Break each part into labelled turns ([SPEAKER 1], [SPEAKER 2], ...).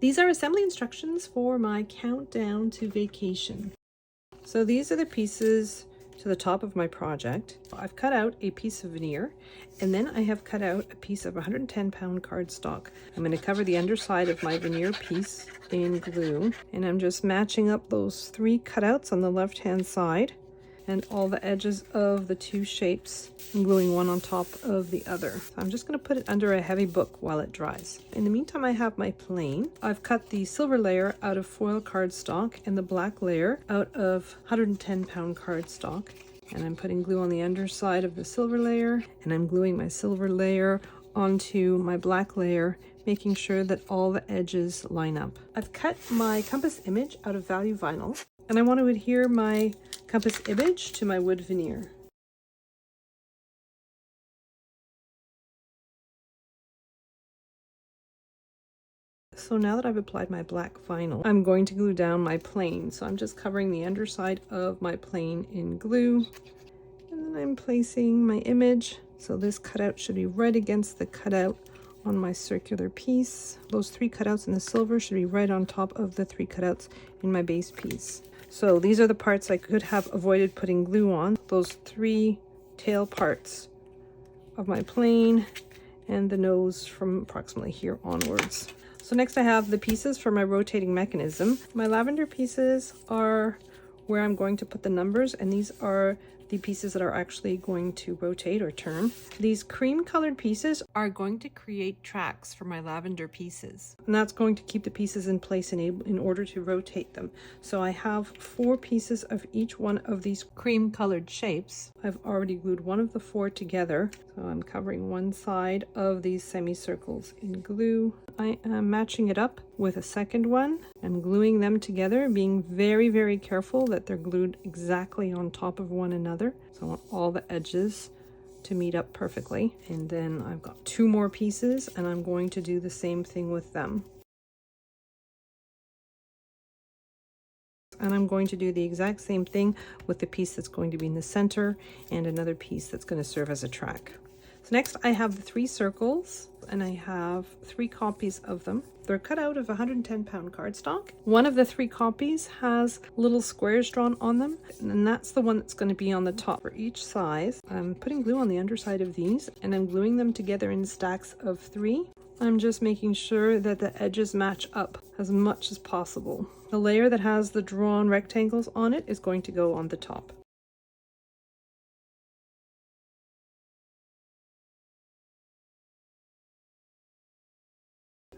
[SPEAKER 1] These are assembly instructions for my countdown to vacation. So these are the pieces to the top of my project. I've cut out a piece of veneer, and then I have cut out a piece of 110-pound cardstock. I'm going to cover the underside of my veneer piece in glue, and I'm just matching up those 3 cutouts on the left-hand side and all the edges of the 2 shapes and gluing one on top of the other. So I'm just going to put it under a heavy book while it dries. In the meantime, I have my plane. I've cut the silver layer out of foil cardstock and the black layer out of 110-pound cardstock. And I'm putting glue on the underside of the silver layer, and I'm gluing my silver layer onto my black layer, making sure that all the edges line up. I've cut my compass image out of value vinyl, and I want to adhere my compass image to my wood veneer. So now that I've applied my black vinyl, I'm going to glue down my plane. So I'm just covering the underside of my plane in glue, and then I'm placing my image. So this cutout should be right against the cutout on my circular piece. Those 3 cutouts in the silver should be right on top of the 3 cutouts in my base piece. So these are the parts I could have avoided putting glue on. Those 3 tail parts of my plane and the nose from approximately here onwards. So next I have the pieces for my rotating mechanism. My lavender pieces are where I'm going to put the numbers, and these are the pieces that are actually going to rotate or turn. These cream colored pieces are going to create tracks for my lavender pieces, and that's going to keep the pieces in place in order to rotate them. So I have 4 pieces of each one of these cream colored shapes. I've already glued one of the 4 together, so I'm covering one side of these semicircles in glue. I am matching it up with a second one. I'm gluing them together, being very, very careful that they're glued exactly on top of one another. So I want all the edges to meet up perfectly. And then I've got 2 more pieces, and I'm going to do the same thing with them. And I'm going to do the exact same thing with the piece that's going to be in the center and another piece that's going to serve as a track. So next I have the 3 circles, and I have 3 copies of them. They're cut out of 110-pound cardstock. One of the 3 copies has little squares drawn on them, and that's the one that's going to be on the top for each size. I'm putting glue on the underside of these, and I'm gluing them together in stacks of 3. I'm just making sure that the edges match up as much as possible. The layer that has the drawn rectangles on it is going to go on the top.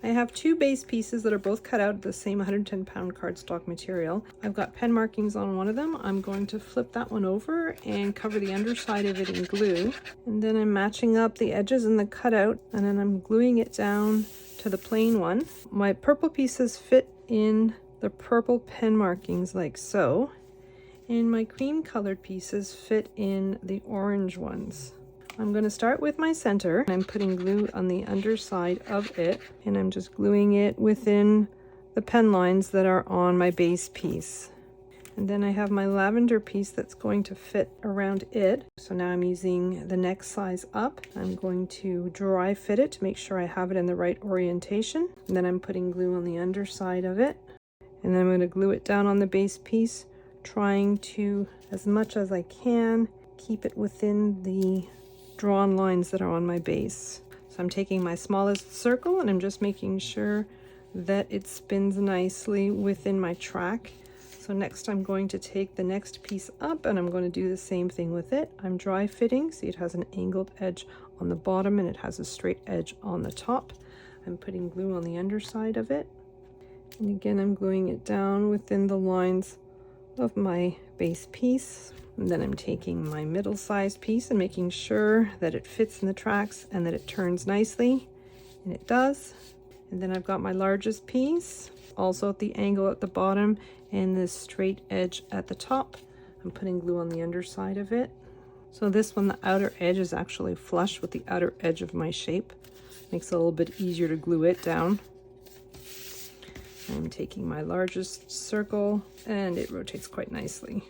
[SPEAKER 1] I have 2 base pieces that are both cut out of the same 110-pound cardstock material. I've got pen markings on one of them. I'm going to flip that one over and cover the underside of it in glue. And then I'm matching up the edges in the cutout, and then I'm gluing it down to the plain one. My purple pieces fit in the purple pen markings like so, and my cream colored pieces fit in the orange ones. I'm going to start with my center. I'm putting glue on the underside of it, and I'm just gluing it within the pen lines that are on my base piece. And then I have my lavender piece that's going to fit around it. So now I'm using the next size up. I'm going to dry fit it to make sure I have it in the right orientation. And then I'm putting glue on the underside of it. And then I'm going to glue it down on the base piece, trying to, as much as I can, keep it within the drawn lines that are on my base. So I'm taking my smallest circle, and I'm just making sure that it spins nicely within my track. So next I'm going to take the next piece up, and I'm going to do the same thing with it. I'm dry fitting. See, it has an angled edge on the bottom and it has a straight edge on the top. I'm putting glue on the underside of it, and again I'm gluing it down within the lines of my base piece. And then I'm taking my middle-sized piece and making sure that it fits in the tracks and that it turns nicely, and it does. And then I've got my largest piece, also at the angle at the bottom and this straight edge at the top. I'm putting glue on the underside of it. So this one, the outer edge is actually flush with the outer edge of my shape. Makes it a little bit easier to glue it down. I'm taking my largest circle, and it rotates quite nicely.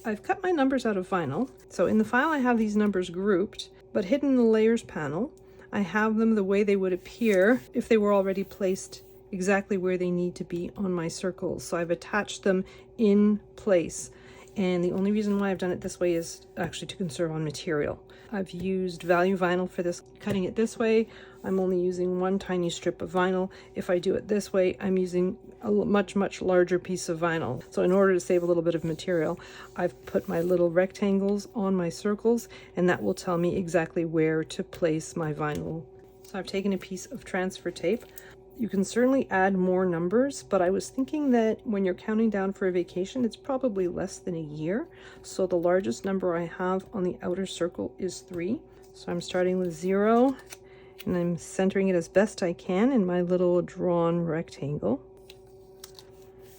[SPEAKER 1] I've cut my numbers out of vinyl. So in the file I have these numbers grouped, but hidden in the layers panel, I have them the way they would appear if they were already placed exactly where they need to be on my circles. So I've attached them in place. And the only reason why I've done it this way is actually to conserve on material. I've used value vinyl for this. Cutting it this way, I'm only using one tiny strip of vinyl. If I do it this way, I'm using a much larger piece of vinyl. So in order to save a little bit of material, I've put my little rectangles on my circles, and that will tell me exactly where to place my vinyl. So I've taken a piece of transfer tape. You can certainly add more numbers, but I was thinking that when you're counting down for a vacation, it's probably less than a year. So the largest number I have on the outer circle is 3. So I'm starting with 0, and I'm centering it as best I can in my little drawn rectangle.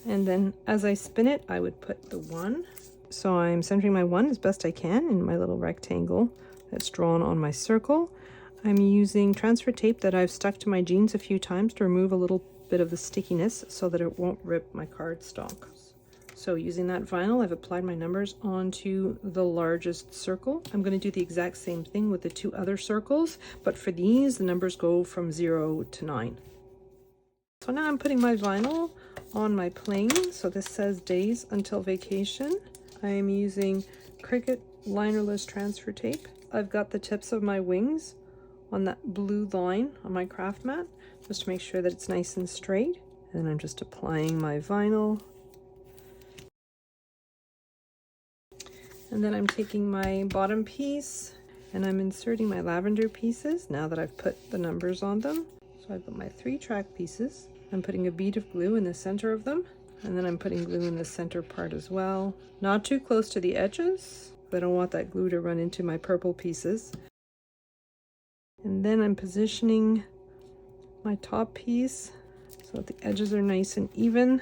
[SPEAKER 1] And then as I spin it, I would put the 1. So I'm centering my 1 as best I can in my little rectangle that's drawn on my circle. I'm using transfer tape that I've stuck to my jeans a few times to remove a little bit of the stickiness so that it won't rip my cardstock. So using that vinyl, I've applied my numbers onto the largest circle. I'm going to do the exact same thing with the 2 other circles, but for these, the numbers go from 0 to 9. So now I'm putting my vinyl on my plane. So this says days until vacation. I am using Cricut linerless transfer tape. I've got the tips of my wings on that blue line on my craft mat, just to make sure that it's nice and straight. And then I'm just applying my vinyl. And then I'm taking my bottom piece and I'm inserting my lavender pieces now that I've put the numbers on them. So I've got my 3 track pieces. I'm putting a bead of glue in the center of them, and then I'm putting glue in the center part as well. Not too close to the edges. I don't want that glue to run into my purple pieces. And then I'm positioning my top piece so that the edges are nice and even.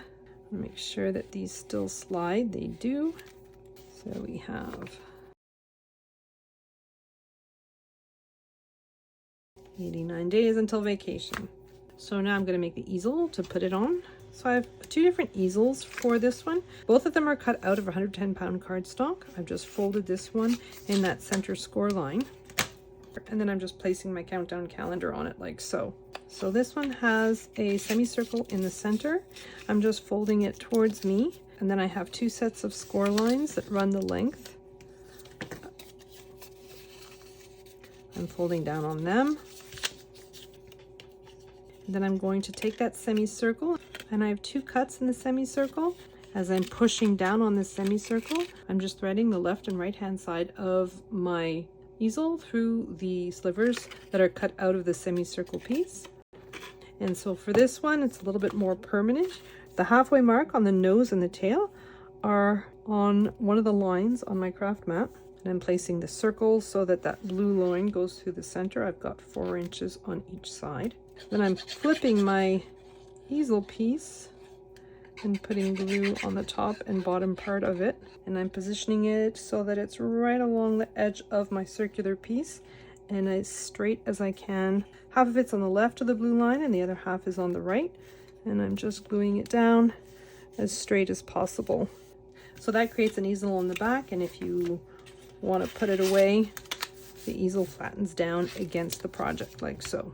[SPEAKER 1] Make sure that these still slide. They do. So we have 89 days until vacation. So now I'm going to make the easel to put it on. So I have 2 different easels for this one. Both of them are cut out of 110-pound cardstock. I've just folded this one in that center score line. And then I'm just placing my countdown calendar on it like so. So this one has a semicircle in the center. I'm just folding it towards me. And then I have 2 sets of score lines that run the length. I'm folding down on them. And then I'm going to take that semicircle, and I have 2 cuts in the semicircle. As I'm pushing down on this semicircle, I'm just threading the left and right hand side of my easel through the slivers that are cut out of the semicircle piece. And so for this one, it's a little bit more permanent. The halfway mark on the nose and the tail are on one of the lines on my craft mat. And I'm placing the circles so that that blue line goes through the center. I've got 4 inches on each side. Then I'm flipping my easel piece and putting glue on the top and bottom part of it. And I'm positioning it so that it's right along the edge of my circular piece and as straight as I can. Half of it's on the left of the blue line and the other half is on the right. And I'm just gluing it down as straight as possible. So that creates an easel on the back, and if you want to put it away, the easel flattens down against the project like so.